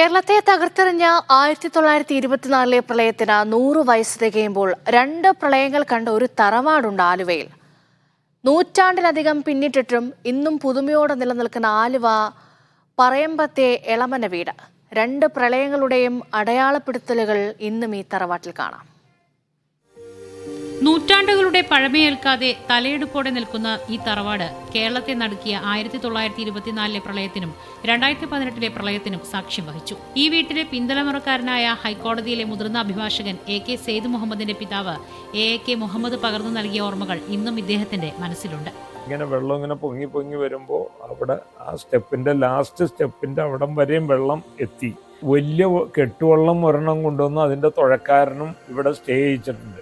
കേരളത്തെ തകർത്തെറിഞ്ഞ 1924 പ്രളയത്തിന് 100 വയസ്സ് തികയുമ്പോൾ 2 പ്രളയങ്ങൾ കണ്ട ഒരു തറവാടുണ്ട് ആലുവയിൽ. നൂറ്റാണ്ടിലധികം പിന്നിട്ടിട്ടും ഇന്നും പുതുമയോടെ നിലനിൽക്കുന്ന ആലുവ പറയമ്പത്തെ എളമന വീട്. 2 പ്രളയങ്ങളുടെയും അടയാളപ്പെടുത്തലുകൾ ഇന്നും ഈ തറവാട്ടിൽ കാണാം. നൂറ്റാണ്ടുകളുടെ പഴമയേൽക്കാതെ തലയെടുപ്പോടെ നിൽക്കുന്ന ഈ തറവാട് കേരളത്തെ നടുക്കിയ 1924 പ്രളയത്തിനും 2018 പ്രളയത്തിനും സാക്ഷ്യം വഹിച്ചു. ഈ വീട്ടിലെ പിന്തലമുറക്കാരനായ ഹൈക്കോടതിയിലെ മുതിർന്ന അഭിഭാഷകൻ AK സെയ്ദ് മുഹമ്മദിന്റെ പിതാവ് AK മുഹമ്മദ് പകർന്നു നൽകിയ ഓർമ്മകൾ ഇന്നും ഇദ്ദേഹത്തിന്റെ മനസ്സിലുണ്ട്. ഇങ്ങനെ വെള്ളം ഇങ്ങനെ പൊങ്ങി പൊങ്ങി വരുമ്പോൾ അവിടെ ആ ലാസ്റ്റ് സ്റ്റെപ്പിന്റെ അവിടം വരെയും വെള്ളം എത്തി. വലിയ കെട്ടുവെള്ളം ഒരെണ്ണം കൊണ്ടുവന്ന് അതിന്റെ തുഴക്കാരനും ഇവിടെ സ്റ്റേ ചെയ്യിച്ചിട്ടുണ്ട്.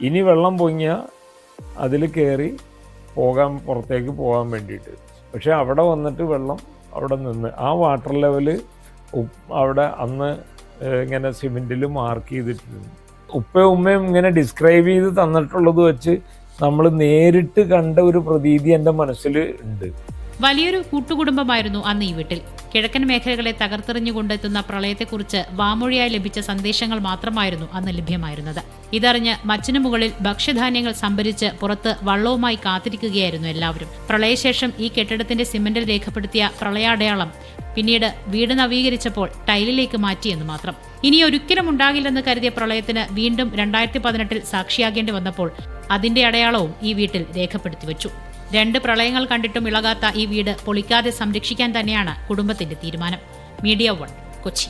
ഇനി വെള്ളം പൊങ്ങിയാൽ അതിൽ കയറി പുറത്തേക്ക് പോകാൻ വേണ്ടിയിട്ട്. പക്ഷെ അവിടെ വന്നിട്ട് വെള്ളം അവിടെ നിന്ന് ആ വാട്ടർ ലെവല് അവിടെ അന്ന് ഇങ്ങനെ സിമെൻറ്റിൽ മാർക്ക് ചെയ്തിട്ടുണ്ട്. ഉമ്മയും ഇങ്ങനെ ഡിസ്ക്രൈബ് ചെയ്ത് തന്നിട്ടുള്ളത് വെച്ച് നമ്മൾ നേരിട്ട് കണ്ട ഒരു പ്രതീതി എൻ്റെ മനസ്സിൽ ഉണ്ട്. വലിയൊരു കൂട്ടുകുടുംബമായിരുന്നു അന്ന് ഈ വീട്ടിൽ. കിഴക്കൻ മേഖലകളെ തകർത്തെറിഞ്ഞുകൊണ്ടെത്തുന്ന പ്രളയത്തെക്കുറിച്ച് വാമൊഴിയായി ലഭിച്ച സന്ദേശങ്ങൾ മാത്രമായിരുന്നു അന്ന് ലഭ്യമായിരുന്നത്. ഇതറിഞ്ഞ് മച്ചിനു മുകളിൽ ഭക്ഷ്യധാന്യങ്ങൾ സംഭരിച്ച് പുറത്ത് വള്ളവുമായി കാത്തിരിക്കുകയായിരുന്നു എല്ലാവരും. പ്രളയശേഷം ഈ കെട്ടിടത്തിന്റെ സിമന്റിൽ രേഖപ്പെടുത്തിയ പ്രളയാടയാളം പിന്നീട് വീട് നവീകരിച്ചപ്പോൾ ടൈലിലേക്ക് മാറ്റിയെന്ന് മാത്രം. ഇനി ഒരിക്കലും ഉണ്ടാകില്ലെന്ന് കരുതിയ പ്രളയത്തിന് വീണ്ടും 2018 സാക്ഷിയാകേണ്ടി വന്നപ്പോൾ അതിന്റെ അടയാളവും ഈ വീട്ടിൽ രേഖപ്പെടുത്തി വെച്ചു. 2 പ്രളയങ്ങൾ കണ്ടിട്ടും ഇളകാത്ത ഈ വീട് പൊളിക്കാതെ സംരക്ഷിക്കാൻ തന്നെയാണ് കുടുംബത്തിന്റെ തീരുമാനം. മീഡിയ 1 കൊച്ചി.